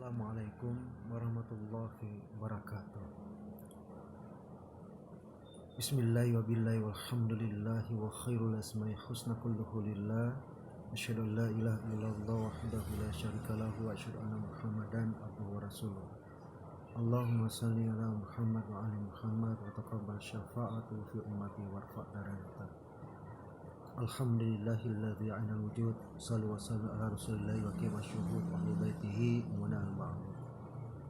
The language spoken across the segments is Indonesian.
Assalamualaikum warahmatullahi wabarakatuh. Bismillahirrahmanirrahim. Walhamdulillahi wa khairul asma'i husna kulluhu lillah. Asyhadu an la ilaha illallah wahdahu la syarika lahu wa asyhadu anna Muhammadan abduhu wa rasuluh. Allahumma shalli ala Muhammad wa ali Muhammad wa taqabbal syafa'atu fi ummati warfa' darajatan. Alhamdulillahilladzi 'ala wujud. Shallu wa sallu ala rasulillahi wa qiyam syuhud wa ahli baitihi wa nal ba'd.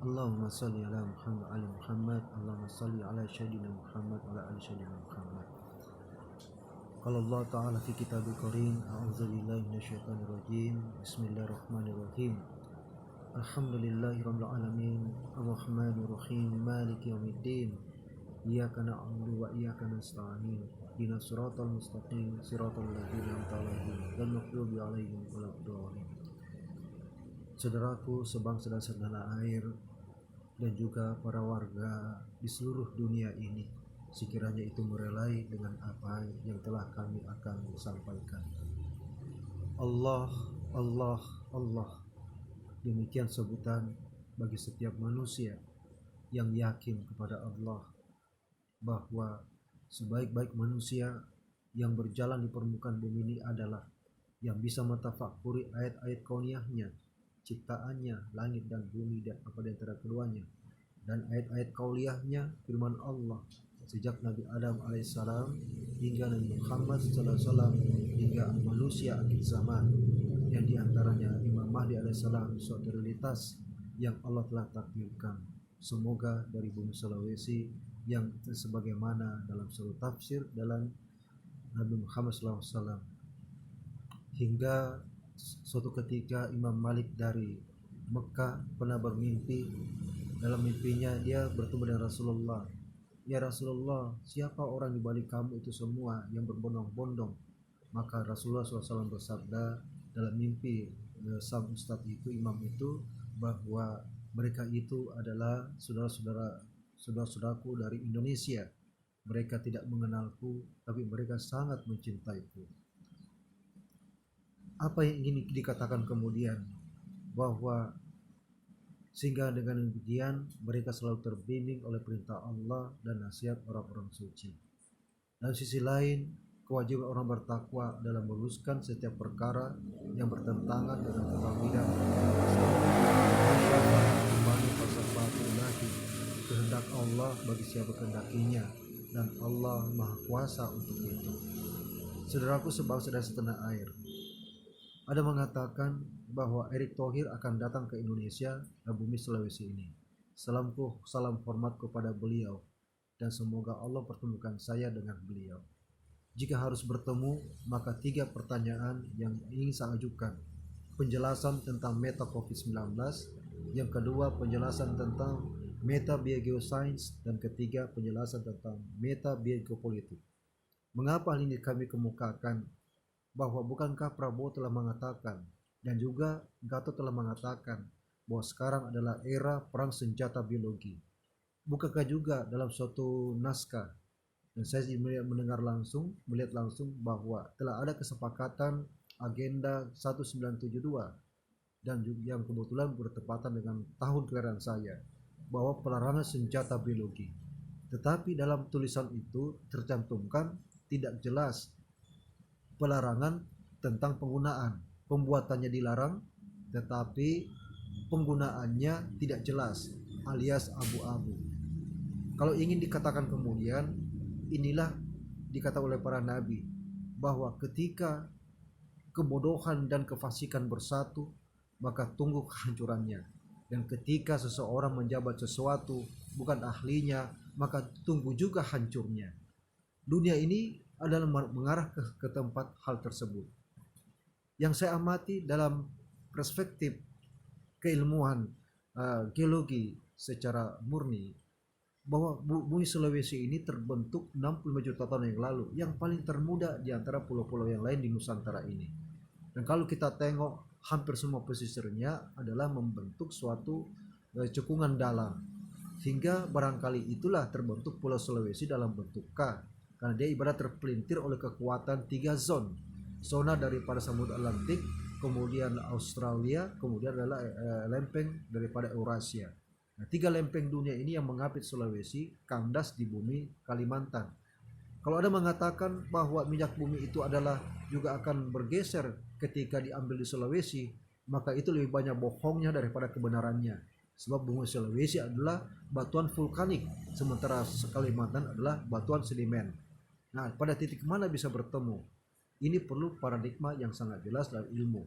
Allahumma salli ala Muhammad ali Muhammad. Allahumma salli ala sayyidina Muhammad wa ala ali sayyidina Muhammad. Qala Allah ta'ala fi kitabil karim, a'udzu billahi minasyaitonir rajim. Bismillahirrahmanirrahim. Alhamdulillahirabbil alamin, arrahmanir rahim, maliki yaumiddin. Iyyaka na'budu wa iyyaka nasta'in. Ihdinas siratal mustaqim, siratal ladzina an'amta 'alaihim ghairil maghdubi 'alaihim waladdallin. Saudaraku sebangsa dan setanah air dan juga para warga di seluruh dunia ini, sekiranya itu merelai dengan apa yang telah kami akan sampaikan. Allah, Allah, Allah. Demikian sebutan bagi setiap manusia yang yakin kepada Allah, bahwa sebaik-baik manusia yang berjalan di permukaan bumi ini adalah yang bisa mentafakuri ayat-ayat kauniyahnya, ciptaannya, langit dan bumi dan apa di antara keduanya, dan ayat-ayat kauliyahnya, firman Allah sejak Nabi Adam alaihissalam hingga Nabi Muhammad sallallahu alaihi wasallam hingga manusia akhir zaman, yang diantaranya Imam Mahdi alaihissalam, suatu realitas yang Allah telah takdirkan. Semoga dari bumi Sulawesi yang sebagaimana dalam surat tafsir dalam Nabi Muhammad sallallahu alaihi wasallam, hingga suatu ketika Imam Malik dari Mekah pernah bermimpi. Dalam mimpinya dia bertemu dengan Rasulullah. Ya Rasulullah, siapa orang di balik kamu itu semua yang berbondong-bondong? Maka Rasulullah SAW bersabda dalam mimpi sang ustadz itu, imam itu, bahwa mereka itu adalah saudara-saudaraku dari Indonesia. Mereka tidak mengenalku, tapi mereka sangat mencintaiku. Apa yang ingin dikatakan kemudian? Bahwa sehingga dengan demikian mereka selalu terbimbing oleh perintah Allah dan nasihat orang-orang suci. Dan sisi lain, kewajiban orang bertakwa dalam meluruskan setiap perkara yang bertentangan dengan ketauhidan, kehendak Allah bagi siapa kehendakinya, dan Allah Maha Kuasa untuk itu. Saudaraku sebangsa dan setanah air, ada mengatakan bahwa Erick Thohir akan datang ke Indonesia dan bumi Sulawesi ini. Salam hormat kepada beliau, dan semoga Allah pertemukan saya dengan beliau. Jika harus bertemu, maka 3 pertanyaan yang ingin saya ajukan. Penjelasan tentang meta COVID-19, yang kedua penjelasan tentang meta biogeoscience, dan ketiga penjelasan tentang meta biogeopolitik. Mengapa hal ini kami kemukakan? Bahwa bukankah Prabowo telah mengatakan dan juga Gatot telah mengatakan bahwa sekarang adalah era perang senjata biologi. Bukankah juga dalam suatu naskah, dan saya melihat langsung bahwa telah ada kesepakatan agenda 1972 dan juga yang kebetulan bertepatan dengan tahun kelahiran saya, bahwa pelarangan senjata biologi. Tetapi dalam tulisan itu tercantumkan tidak jelas pelarangan tentang penggunaan. Pembuatannya dilarang, tetapi penggunaannya tidak jelas, alias abu-abu. Kalau ingin dikatakan kemudian, inilah dikata oleh para nabi, bahwa ketika kebodohan dan kefasikan bersatu, maka tunggu kehancurannya. Dan ketika seseorang menjabat sesuatu bukan ahlinya, maka tunggu juga hancurnya. Dunia ini adalah mengarah ke tempat hal tersebut. Yang saya amati dalam perspektif keilmuan geologi secara murni, bahwa bumi Sulawesi ini terbentuk 65 juta tahun yang lalu, yang paling termuda di antara pulau-pulau yang lain di Nusantara ini. Dan kalau kita tengok, hampir semua pesisirnya adalah membentuk suatu cekungan dalam, hingga barangkali itulah terbentuk Pulau Sulawesi dalam bentuk K, karena dia ibarat terpelintir oleh kekuatan 3 zona daripada Samudra Atlantik, kemudian Australia, kemudian adalah lempeng daripada Eurasia. Nah, 3 lempeng dunia ini yang mengapit Sulawesi kandas di bumi Kalimantan. Kalau ada mengatakan bahwa minyak bumi itu adalah juga akan bergeser ketika diambil di Sulawesi, maka itu lebih banyak bohongnya daripada kebenarannya. Sebab bumi Sulawesi adalah batuan vulkanik, sementara Kalimantan adalah batuan sedimen. Nah, pada titik mana bisa bertemu? Ini perlu paradigma yang sangat jelas dalam ilmu.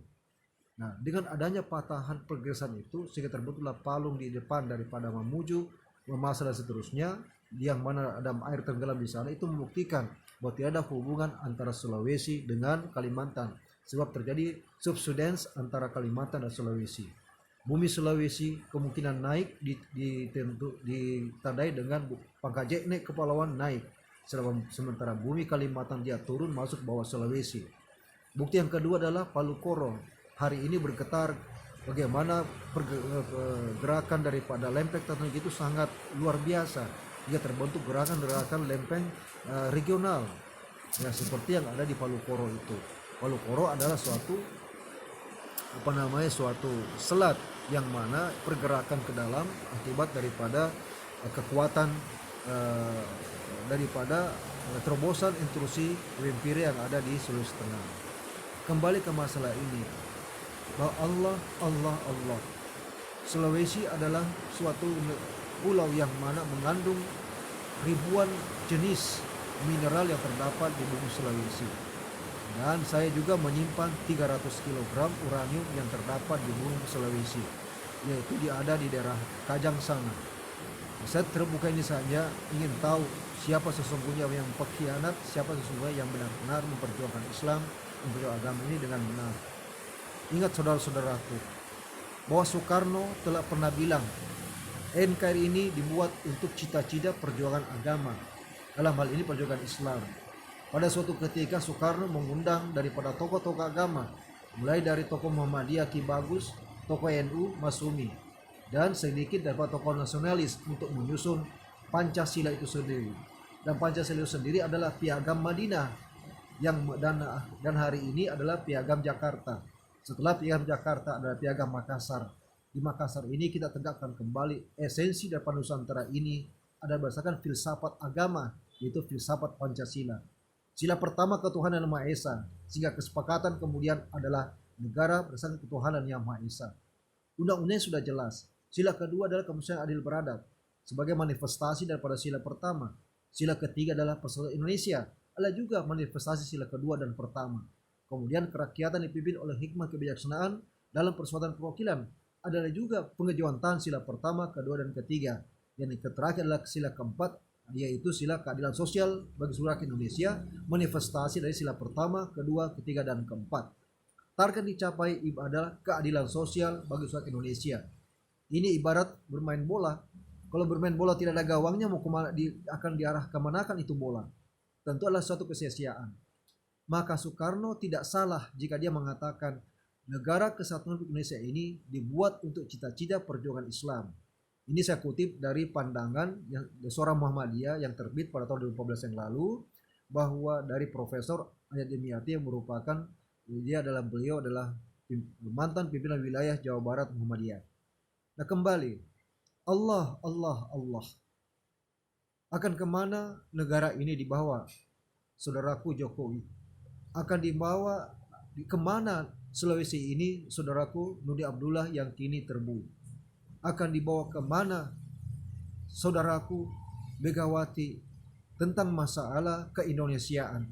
Nah, dengan adanya patahan pergeseran itu, sehingga terbentuklah palung di depan daripada Mamuju, Mamasa dan seterusnya, yang mana ada air tenggelam di sana, itu membuktikan bahwa tidak ada hubungan antara Sulawesi dengan Kalimantan, sebab terjadi subsidence antara Kalimantan dan Sulawesi. Bumi Sulawesi kemungkinan naik ditandai dengan Pangkajekne Kepulauan naik, sementara bumi Kalimantan dia turun masuk bawah Sulawesi. Bukti yang kedua adalah Palu Koro hari ini bergetar, bagaimana gerakan daripada lempeng tektonik itu sangat luar biasa, hingga terbentuk gerakan-gerakan lempeng regional ya, seperti yang ada di Palu Koro itu. Palu Koro adalah suatu selat yang mana pergerakan ke dalam akibat daripada kekuatan daripada terobosan intrusi vampire yang ada di Sulawesi Tengah. Kembali ke masalah ini, bahwa Allah. Sulawesi adalah suatu pulau yang mana mengandung ribuan jenis mineral yang terdapat di bumi Sulawesi. Dan saya juga menyimpan 300 kg uranium yang terdapat di bumi Sulawesi, yaitu ada di daerah Kajang sana. Saya terbuka ini saja ingin tahu siapa sesungguhnya yang pengkhianat, siapa sesungguhnya yang benar-benar memperjuangkan Islam, memperjuangkan agama ini dengan benar. Ingat saudara-saudaraku, bahwa Soekarno telah pernah bilang NKRI ini dibuat untuk cita-cita perjuangan agama, dalam hal ini perjuangan Islam. Pada suatu ketika Soekarno mengundang daripada tokoh-tokoh agama, mulai dari tokoh Muhammadiyah Ki Bagus, tokoh NU Masumi, dan sedikit daripada tokoh nasionalis untuk menyusun Pancasila itu sendiri. Dan Pancasila itu sendiri adalah Piagam Madinah dan hari ini adalah Piagam Jakarta. Setelah Piagam Jakarta adalah Piagam Makassar. Di Makassar ini kita tegakkan kembali esensi daripada Nusantara ini ada berdasarkan filsafat agama, yaitu filsafat Pancasila. Sila pertama ketuhanan yang Maha Esa, sehingga kesepakatan kemudian adalah negara berdasarkan ketuhanan yang Maha Esa. Undang-undangnya sudah jelas. Sila kedua adalah kemanusiaan adil beradab sebagai manifestasi daripada sila pertama. Sila ketiga adalah persatuan Indonesia, adalah juga manifestasi sila kedua dan pertama. Kemudian kerakyatan dipimpin oleh hikmah kebijaksanaan dalam persuatan perwakilan adalah juga pengejawantahan sila pertama, kedua, dan ketiga. Yang terakhir adalah sila keempat, yaitu sila keadilan sosial bagi seluruh rakyat Indonesia, manifestasi dari sila pertama, kedua, ketiga, dan keempat. Target dicapai adalah keadilan sosial bagi seluruh rakyat Indonesia. Ini ibarat bermain bola. Kalau bermain bola tidak ada gawangnya, mau kemana, akan diarah kemanakan itu bola? Tentu adalah suatu kesia-siaan. Maka Soekarno tidak salah jika dia mengatakan negara kesatuan Indonesia ini dibuat untuk cita-cita perjuangan Islam. Ini saya kutip dari pandangan yang seorang Muhammadiyah yang terbit pada tahun 2014 yang lalu, bahwa dari Profesor Ayat Dimyati yang merupakan beliau adalah mantan pimpinan wilayah Jawa Barat Muhammadiyah. Nah kembali, Allah. Akan kemana negara ini dibawa? Saudaraku Jokowi, akan dibawa kemana Sulawesi ini, saudaraku Nudi Abdullah yang kini terbunuh? Akan dibawa kemana saudaraku Megawati tentang masalah keindonesiaan?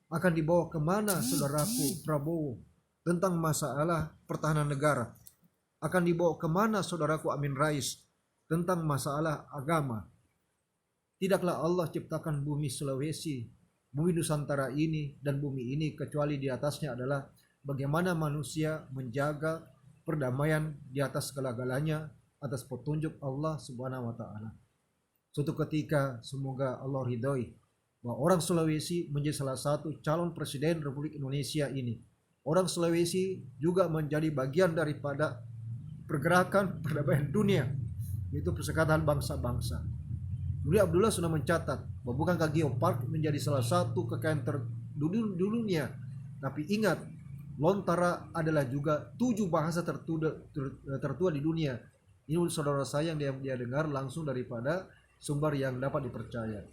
Akan dibawa kemana saudaraku Prabowo tentang masalah pertahanan negara? Akan dibawa kemana saudaraku Amin Rais tentang masalah agama? Tidaklah Allah ciptakan bumi Sulawesi, bumi Nusantara ini dan bumi ini kecuali di atasnya adalah bagaimana manusia menjaga perdamaian di atas segala-galanya atas petunjuk Allah Subhanahu wa taala. Suatu ketika semoga Allah ridhoi bahwa orang Sulawesi menjadi salah satu calon presiden Republik Indonesia ini. Orang Sulawesi juga menjadi bagian daripada pergerakan perdamaian dunia, yaitu Perserikatan Bangsa-Bangsa. Nuri Abdullah sudah mencatat bahwa bukankah Geopark menjadi salah satu kekayaan dunia. Tapi ingat, Lontara adalah juga 7 bahasa tertua di dunia. Ini saudara saya yang dia dengar langsung daripada sumber yang dapat dipercaya.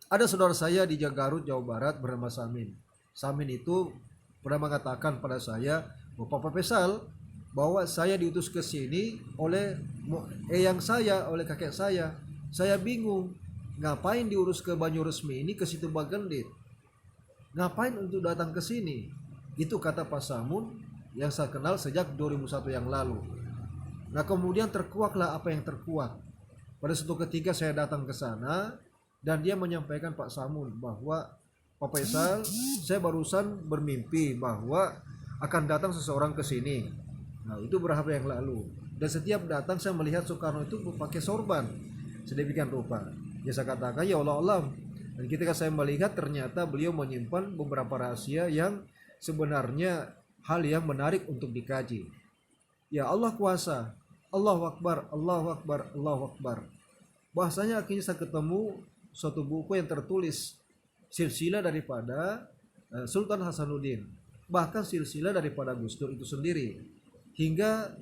Ada saudara saya di Garut, Jawa Barat bernama Samin. Samin itu pernah mengatakan pada saya, Bapak Pesal, bahwa saya diutus ke sini oleh eyang saya, oleh kakek saya. Saya bingung, ngapain diurus ke Banyuresmi ini, ke situ Bagendit? Ngapain untuk datang ke sini? Itu kata Pak Samun yang saya kenal sejak 2001 yang lalu. Nah, kemudian terkuaklah apa yang terkuak. Pada suatu ketika saya datang ke sana dan dia menyampaikan Pak Samun bahwa Pak Faisal, saya barusan bermimpi bahwa akan datang seseorang ke sini. Nah, itu berapa yang lalu. Dan setiap datang saya melihat Soekarno itu pakai sorban sedemikian rupa. Ya saya katakan ya Allah alam. Dan ketika saya melihat ternyata beliau menyimpan beberapa rahasia yang sebenarnya hal yang menarik untuk dikaji. Ya Allah kuasa. Allahu Akbar, Allahu Akbar, Allahu Akbar. Bahasanya akhirnya saya ketemu suatu buku yang tertulis silsilah daripada Sultan Hasanuddin, bahkan silsilah daripada Gus Dur itu sendiri. Hingga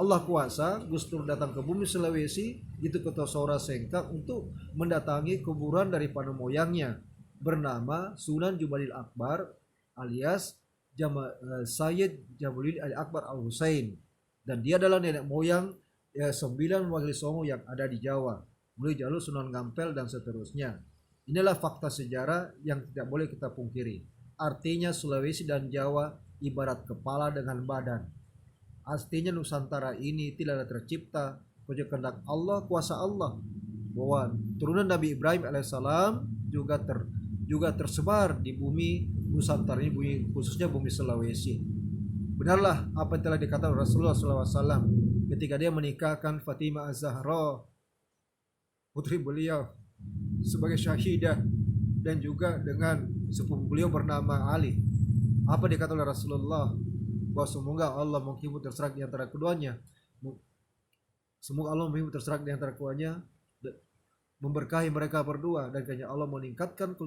Allah kuasa, Gus Dur datang ke bumi Sulawesi, itu ke Tosora Sengkang untuk mendatangi kuburan daripada moyangnya bernama Sunan Jumadil Akbar alias Sayyid Jamaludin Ali Akbar Al-Husain. Dan dia adalah nenek moyang 9 Wali Songo yang ada di Jawa, mulai jalur Sunan Ngampel dan seterusnya. Inilah fakta sejarah yang tidak boleh kita pungkiri. Artinya Sulawesi dan Jawa ibarat kepala dengan badan. Artinya Nusantara ini tidak ada tercipta kecuali kehendak Allah, kuasa Allah. Bahwa turunan Nabi Ibrahim alaihissalam juga tersebar di bumi Nusantara ini, bumi, khususnya bumi Sulawesi. Benarlah apa yang telah dikatakan Rasulullah SAW ketika dia menikahkan Fatimah Az-Zahra, putri beliau, sebagai syahidah, dan juga dengan sepupu beliau bernama Ali. Apa dikatakan oleh Rasulullah? Bahwa semoga Allah menghibur terserak di antara keduanya. Semoga Allah menghibur terserak di antara keduanya, memberkahi mereka berdua, dan kiranya Allah meningkatkan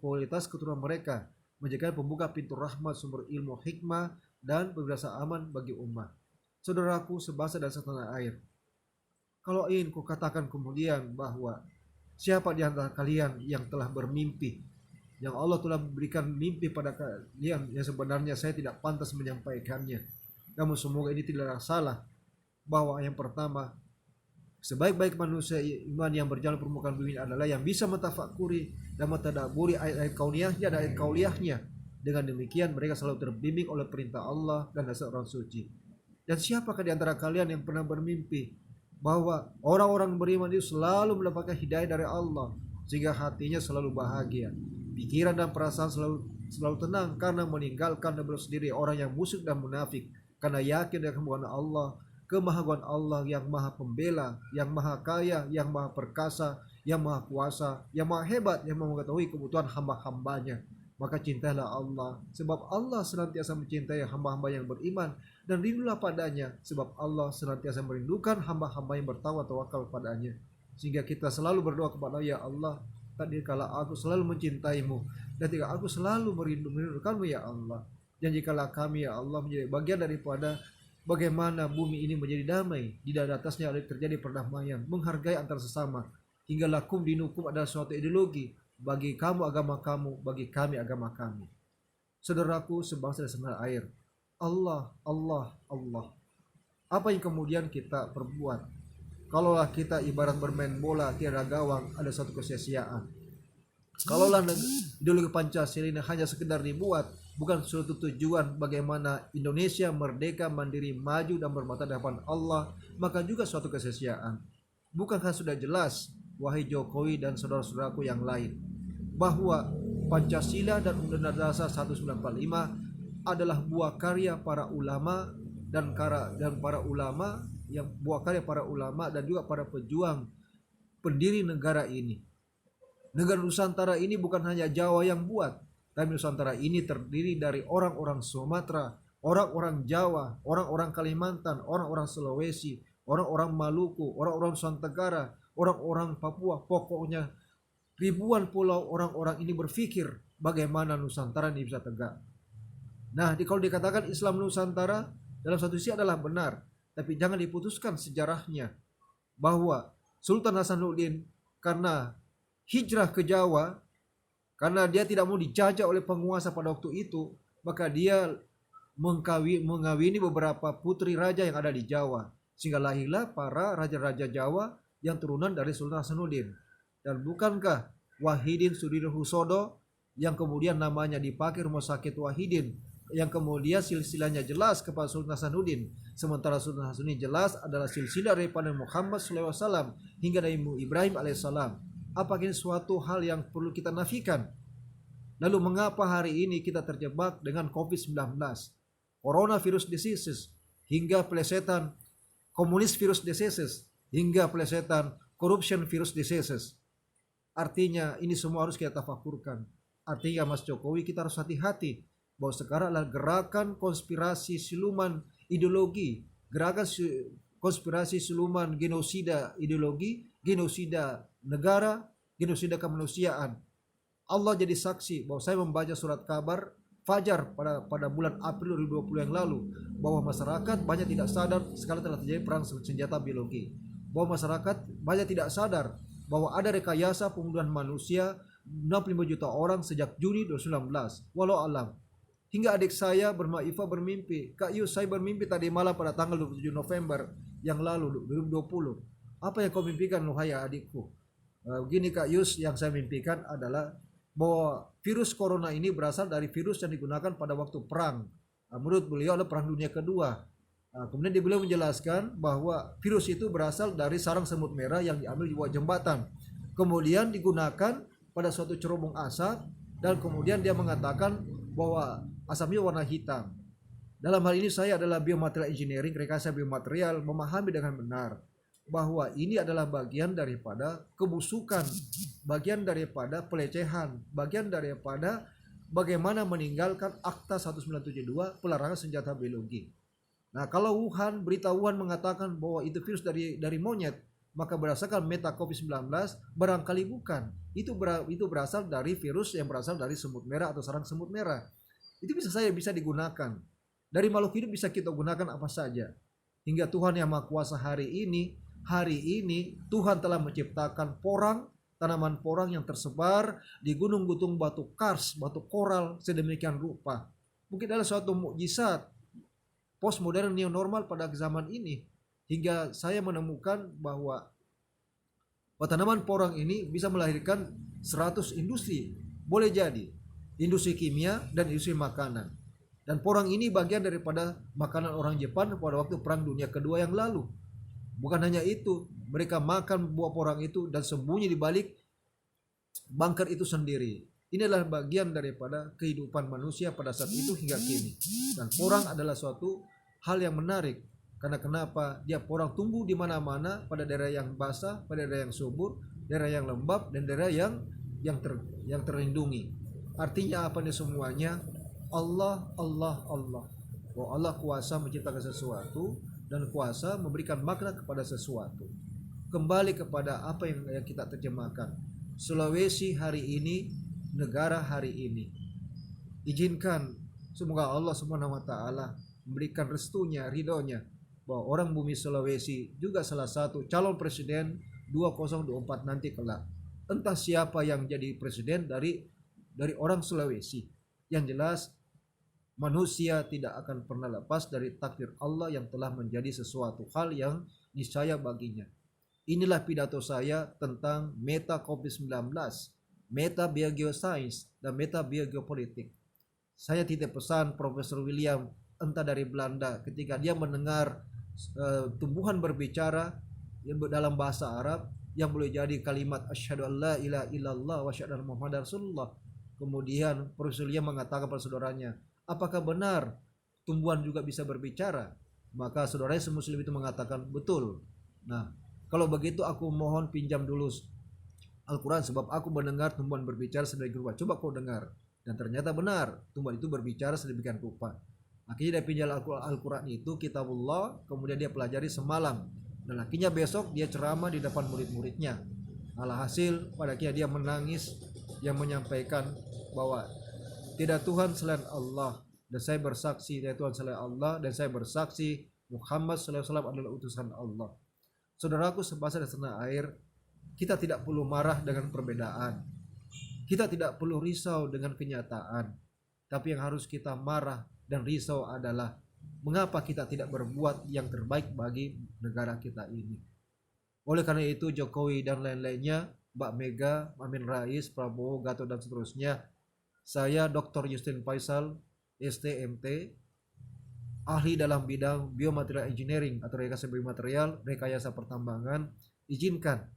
kualitas keturunan mereka, menjadikan pembuka pintu rahmat, sumber ilmu, hikmah, dan berbahasa aman bagi umat. Saudaraku sebangsa dan setanah air, kalau ingin kukatakan kemudian bahwa siapa di antara kalian yang telah bermimpi, yang Allah telah memberikan mimpi pada kalian yang sebenarnya saya tidak pantas menyampaikannya, namun semoga ini tidaklah salah, bahwa yang pertama, sebaik-baik manusia iman yang berjalan permukaan bumi adalah yang bisa mentafakuri dan mentadabburi ayat-ayat kauniyahnya dan ayat kauliyahnya. Dengan demikian mereka selalu terbimbing oleh perintah Allah dan dasar orang suci. Dan siapakah di antara kalian yang pernah bermimpi bahwa orang-orang beriman itu selalu mendapatkan hidayah dari Allah sehingga hatinya selalu bahagia, pikiran dan perasaan selalu tenang karena meninggalkan dan sendiri orang yang musyrik dan munafik, karena yakin dengan kemurahan Allah, kemahaguan Allah yang maha pembela, yang maha kaya, yang maha perkasa, yang maha kuasa, yang maha hebat, yang mengetahui kebutuhan hamba-hambanya. Maka cintailah Allah, sebab Allah senantiasa mencintai hamba-hamba yang beriman, dan rindulah padanya, sebab Allah senantiasa merindukan hamba-hamba yang bertawakal padanya. Sehingga kita selalu berdoa kepada ya Allah, tadi kala aku selalu mencintaimu, dan jika aku selalu merindukanmu ya Allah, dan jikalau kami ya Allah menjadi bagian daripada bagaimana bumi ini menjadi damai, di dalam atasnya ada terjadi perdamaian, menghargai antar sesama, hingga lakum dinukum adalah suatu ideologi, bagi kamu agama kamu, bagi kami agama kami. Saudaraku sebangsa dan setanah air, Allah, Allah, Allah. Apa yang kemudian kita perbuat? Kalaulah kita ibarat bermain bola tiada gawang, ada suatu kesia-siaan. Kalaulah ideologi Pancasila ini hanya sekedar dibuat, bukan suatu tujuan bagaimana Indonesia merdeka, mandiri, maju dan bermata di hadapan Allah, maka juga suatu kesia-siaan. Bukankah sudah jelas, wahai Jokowi dan saudara-saudaraku yang lain, bahwa Pancasila dan Undang-Undang Dasar 1945 adalah buah karya para ulama dan para ulama yang buah karya para ulama dan juga para pejuang pendiri negara ini. Negara Nusantara ini bukan hanya Jawa yang buat, tapi Nusantara ini terdiri dari orang-orang Sumatera, orang-orang Jawa, orang-orang Kalimantan, orang-orang Sulawesi, orang-orang Maluku, orang-orang Nusantara, orang-orang Papua. Pokoknya ribuan pulau orang-orang ini berpikir bagaimana Nusantara ini bisa tegak. Nah, kalau dikatakan Islam Nusantara dalam satu sisi adalah benar, tapi jangan diputuskan sejarahnya bahwa Sultan Hasanuddin karena hijrah ke Jawa, karena dia tidak mau dijajah oleh penguasa pada waktu itu, maka dia mengawini beberapa putri raja yang ada di Jawa, sehingga lahirlah para raja-raja Jawa yang turunan dari Sultan Hasanuddin. Dan bukankah Wahidin Sudirohusodo yang kemudian namanya dipakai Rumah Sakit Wahidin, yang kemudian silsilahnya jelas kepada Sultan Hasanuddin, sementara Sultan Hasanuddin jelas adalah silsilah daripada Muhammad SAW hingga dari Ibrahim alaihissalam. Apakah ini suatu hal yang perlu kita nafikan? Lalu mengapa hari ini kita terjebak dengan COVID-19, coronavirus diseases, hingga pelesetan komunis virus diseases, hingga pelesetan corruption virus diseases? Artinya ini semua harus kita tafakurkan. Artinya Mas Jokowi, kita harus hati-hati bahwa sekarang adalah gerakan konspirasi siluman ideologi, gerakan konspirasi siluman genosida ideologi, genosida negara, genosida kemanusiaan. Allah jadi saksi bahwa saya membaca surat kabar Fajar pada bulan April 2020 yang lalu, bahwa masyarakat banyak tidak sadar sekarang telah terjadi perang senjata biologi, bahwa masyarakat banyak tidak sadar bahwa ada rekayasa pembunuhan manusia 65 juta orang sejak Juni 2019. Walau alam. Hingga adik saya Iva bermimpi, Kak Yus, saya bermimpi tadi malam pada tanggal 27 November yang lalu 2020. Apa yang kau mimpikan wahai adikku? Begini Kak Yus, yang saya mimpikan adalah bahwa virus corona ini berasal dari virus yang digunakan pada waktu perang. Menurut beliau adalah perang dunia kedua. Kemudian beliau menjelaskan bahwa virus itu berasal dari sarang semut merah yang diambil di bawah jembatan. Kemudian digunakan pada suatu cerobong asap, dan kemudian dia mengatakan bahwa asapnya warna hitam. Dalam hal ini saya adalah biomaterial engineering, rekayasa biomaterial, memahami dengan benar bahwa ini adalah bagian daripada kebusukan, bagian daripada pelecehan, bagian daripada bagaimana meninggalkan Akta 1972 pelarangan senjata biologi. Nah, kalau berita Wuhan mengatakan bahwa itu virus dari monyet, maka berdasarkan meta COVID-19 barangkali bukan. Itu berasal dari virus yang berasal dari semut merah atau sarang semut merah. Itu bisa digunakan. Dari makhluk hidup bisa kita gunakan apa saja. Hingga Tuhan yang Maha Kuasa hari ini Tuhan telah menciptakan tanaman porang yang tersebar di gunung-gunung batu kars, batu koral sedemikian rupa. Mungkin adalah suatu mukjizat postmodern new normal pada zaman ini, hingga saya menemukan bahwa tanaman porang ini bisa melahirkan 100 industri. Boleh jadi industri kimia dan industri makanan. Dan porang ini bagian daripada makanan orang Jepang pada waktu Perang Dunia Kedua yang lalu. Bukan hanya itu, mereka makan buah porang itu dan sembunyi di balik bunker itu sendiri. Ini adalah bagian daripada kehidupan manusia pada saat itu hingga kini. Dan porang adalah suatu hal yang menarik. Karena kenapa? Dia porang tumbuh di mana-mana, pada daerah yang basah, pada daerah yang subur, daerah yang lembab, dan daerah yang terlindungi. Artinya apa nih semuanya? Allah. Bahwa Allah kuasa menciptakan sesuatu dan kuasa memberikan makna kepada sesuatu. Kembali kepada apa yang kita terjemahkan. Sulawesi hari ini, negara hari ini. Izinkan semoga Allah Subhanahu wa taala memberikan restunya, ridhonya, bahwa orang bumi Sulawesi juga salah satu calon presiden 2024 nanti kelak. Entah siapa yang jadi presiden dari orang Sulawesi. Yang jelas manusia tidak akan pernah lepas dari takdir Allah yang telah menjadi sesuatu hal yang niscaya baginya. Inilah pidato saya tentang meta COVID-19, meta biogeosains, dan meta biogeopolitik. Saya titip pesan Profesor William, entah dari Belanda, ketika dia mendengar tumbuhan berbicara dalam bahasa Arab yang boleh jadi kalimat asyhadu alla ilaha illallah wa asyhadu anna muhammadar rasulullah. Kemudian Profesor William mengatakan pada saudaranya, apakah benar tumbuhan juga bisa berbicara? Maka saudaranya semuslim itu mengatakan, betul. Nah, kalau begitu aku mohon pinjam dulu Al-Quran, sebab aku mendengar tumbuhan berbicara sedemikian rupa. Coba kau dengar. Dan ternyata benar, tumbuhan itu berbicara sedemikian rupa. Akhirnya dia pinjam Al-Quran itu, kitabullah, kemudian dia pelajari semalam. Dan akhirnya besok dia ceramah di depan murid-muridnya. Alhasil pada akhirnya dia menangis, yang menyampaikan bahwa tidak Tuhan selain Allah, dan saya bersaksi dari Tuhan selain Allah, dan saya bersaksi Muhammad SAW adalah utusan Allah. Saudaraku sebangsa dan setanah air, kita tidak perlu marah dengan perbedaan. Kita tidak perlu risau dengan kenyataan. Tapi yang harus kita marah dan risau adalah mengapa kita tidak berbuat yang terbaik bagi negara kita ini. Oleh karena itu Jokowi dan lain-lainnya, Mbak Mega, Amin Rais, Prabowo, Gatot dan seterusnya, saya Dr. Justin Faisal, STMT, ahli dalam bidang biomaterial engineering atau rekayasa biomaterial, rekayasa pertambangan, izinkan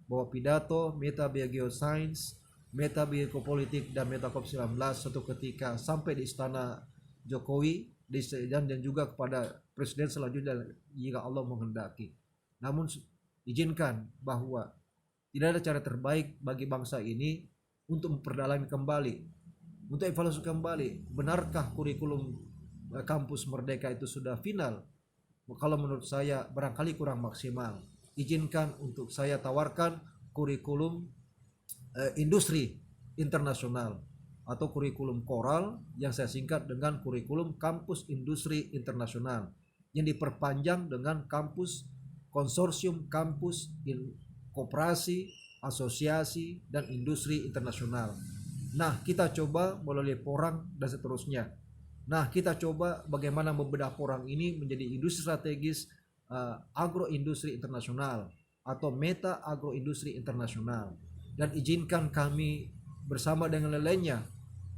bahwa pidato Meta Biogeoscience, Meta Biopolitik dan Meta COP19 suatu ketika sampai di istana Jokowi dan juga kepada presiden selanjutnya jika Allah menghendaki. Namun izinkan bahwa tidak ada cara terbaik bagi bangsa ini untuk memperdalami kembali, untuk evaluasi kembali, benarkah kurikulum kampus Merdeka itu sudah final? Kalau menurut saya barangkali kurang maksimal. Izinkan untuk saya tawarkan kurikulum industri internasional atau kurikulum koral yang saya singkat dengan kurikulum kampus industri internasional yang diperpanjang dengan kampus konsorsium kampus koperasi, asosiasi dan industri internasional. Nah, kita coba melalui porang dan seterusnya. Nah, kita coba bagaimana membedah porang ini menjadi industri strategis agroindustri internasional atau meta agroindustri internasional. Dan izinkan kami bersama dengan lainnya,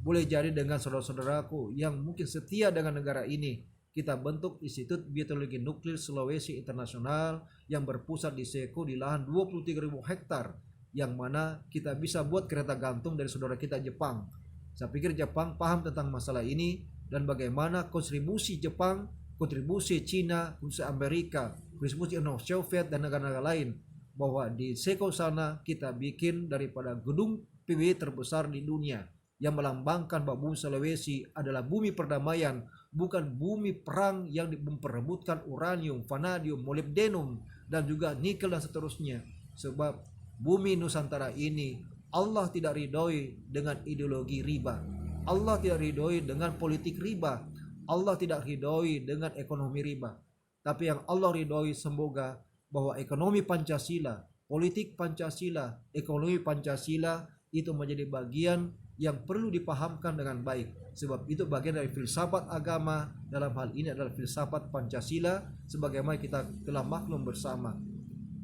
boleh jadi dengan saudara-saudaraku yang mungkin setia dengan negara ini, kita bentuk Institut Bioteknologi Nuklir Sulawesi Internasional yang berpusat di Seko di lahan 23.000 hektar, yang mana kita bisa buat kereta gantung dari saudara kita Jepang. Saya pikir Jepang paham tentang masalah ini dan bagaimana kontribusi Jepang, kontribusi Cina, kontribusi Amerika, kontribusi Uni Soviet dan negara-negara lain, bahwa di Seko sana kita bikin daripada gedung PBB terbesar di dunia yang melambangkan bahwa bumi Sulawesi adalah bumi perdamaian, bukan bumi perang yang memperebutkan uranium, vanadium, molybdenum dan juga nikel dan seterusnya. Sebab bumi Nusantara ini Allah tidak ridhoi dengan ideologi riba, Allah tidak ridhoi dengan politik riba, Allah tidak ridhoi dengan ekonomi riba. Tapi yang Allah ridhoi semoga bahwa ekonomi Pancasila, politik Pancasila, ekonomi Pancasila itu menjadi bagian yang perlu dipahamkan dengan baik. Sebab itu bagian dari filsafat agama, dalam hal ini adalah filsafat Pancasila sebagaimana kita telah maklum bersama.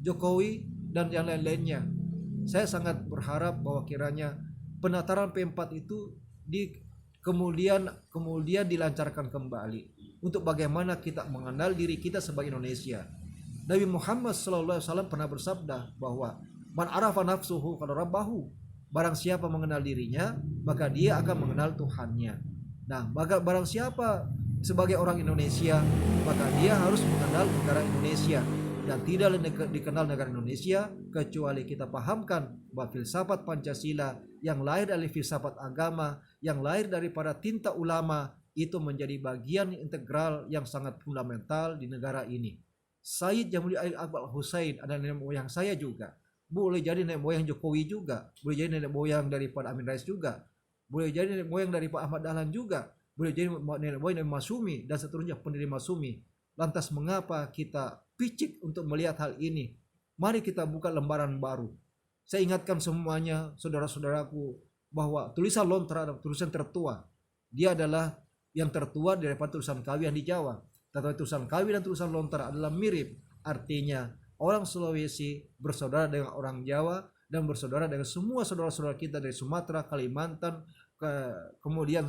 Jokowi dan yang lain-lainnya, saya sangat berharap bahwa kiranya penataran P4 itu kemudian dilancarkan kembali untuk bagaimana kita mengenal diri kita sebagai Indonesia. Nabi Muhammad SAW pernah bersabda bahwa man arafa nafsuhu qad rabbahu, barang siapa mengenal dirinya maka dia akan mengenal Tuhannya. Nah, maka barang siapa sebagai orang Indonesia maka dia harus mengenal negara Indonesia, dan tidak dikenal negara Indonesia kecuali kita pahamkan bahwa filsafat Pancasila yang lahir dari filsafat agama, yang lahir daripada tinta ulama, itu menjadi bagian integral yang sangat fundamental di negara ini. Sayyid Jamaluddin Iqbal Hussein adalah nenek moyang saya juga. Boleh jadi nenek moyang Jokowi juga, boleh jadi nenek moyang daripada Amin Rais juga, boleh jadi nenek moyang daripada Ahmad Dahlan juga, boleh jadi nenek moyang dari Masumi dan seterusnya pendiri Masumi. Lantas mengapa kita picik untuk melihat hal ini? Mari kita buka lembaran baru. Saya ingatkan semuanya, saudara-saudaraku, bahwa tulisan Lontar adalah tulisan tertua. Dia adalah yang tertua daripada tulisan Kawi yang di Jawa. Tetapi tulisan Kawi dan tulisan Lontar adalah mirip. Artinya orang Sulawesi bersaudara dengan orang Jawa dan bersaudara dengan semua saudara-saudara kita dari Sumatera, Kalimantan, kemudian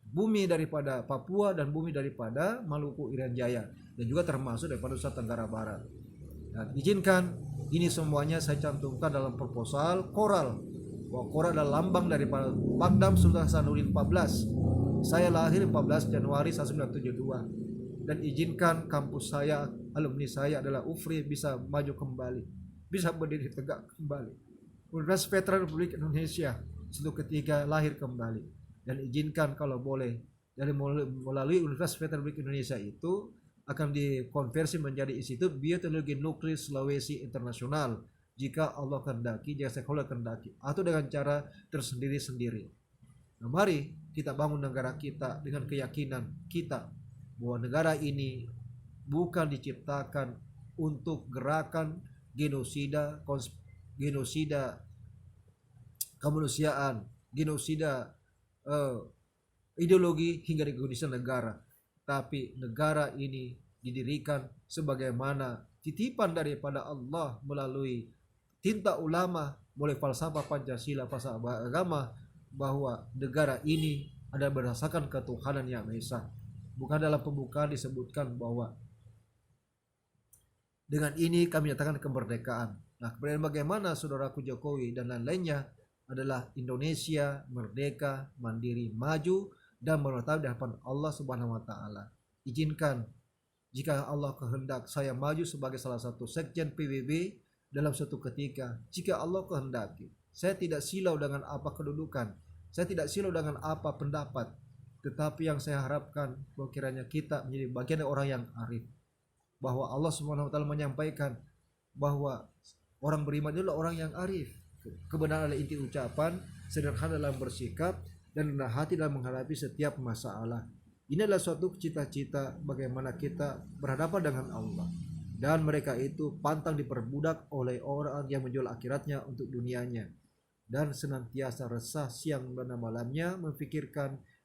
bumi daripada Papua dan bumi daripada Maluku Irian Jaya, dan juga termasuk daripada Nusa Tenggara Barat. Dan izinkan ini semuanya saya cantumkan dalam proposal koral, bahwa koral adalah lambang daripada Pangdam Sultan Hasanuddin 14. Saya lahir 14 Januari 1972. Dan izinkan kampus saya, alumni saya adalah UFRI bisa maju kembali, bisa berdiri tegak kembali. Universitas Veteran Republik Indonesia suatu ketika lahir kembali. Dan izinkan kalau boleh dari melalui Universitas Veteran Republik Indonesia itu akan dikonversi menjadi Institut Bioteknologi Nuklir Sulawesi Internasional jika Allah kehendaki, jika sekolah kehendaki, atau dengan cara tersendiri-sendiri. Nah, mari kita bangun negara kita dengan keyakinan kita bahwa negara ini bukan diciptakan untuk gerakan genosida, genosida kemanusiaan, genosida eh, ideologi hingga kegundisan negara. Tapi negara ini didirikan sebagaimana titipan daripada Allah melalui tinta ulama, mulai falsafah Pancasila, falsafah agama, bahwa negara ini ada berdasarkan ketuhanan yang Maha Esa. Bukan dalam pembukaan disebutkan bahwa dengan ini kami nyatakan kemerdekaan. Nah, kemudian bagaimana saudaraku Jokowi dan lain-lainnya adalah Indonesia merdeka, mandiri, maju dan menetap di hadapan Allah Subhanahu wa taala. Izinkan jika Allah kehendak saya maju sebagai salah satu sekjen PBB dalam suatu ketika, jika Allah kehendaki. Saya tidak silau dengan apa kedudukan, saya tidak silau dengan apa pendapat, tetapi yang saya harapkan bahwa kiranya kita menjadi bagian dari orang yang arif, bahwa Allah Subhanahu wa taala menyampaikan bahwa orang beriman adalah orang yang arif. Kebenaran adalah inti ucapan, sederhana dalam bersikap, dan rendah hati dalam menghadapi setiap masalah. Ini adalah suatu cita-cita bagaimana kita berhadapan dengan Allah. Dan mereka itu pantang diperbudak oleh orang yang menjual akhiratnya untuk dunianya, dan senantiasa resah siang dan malamnya memikirkan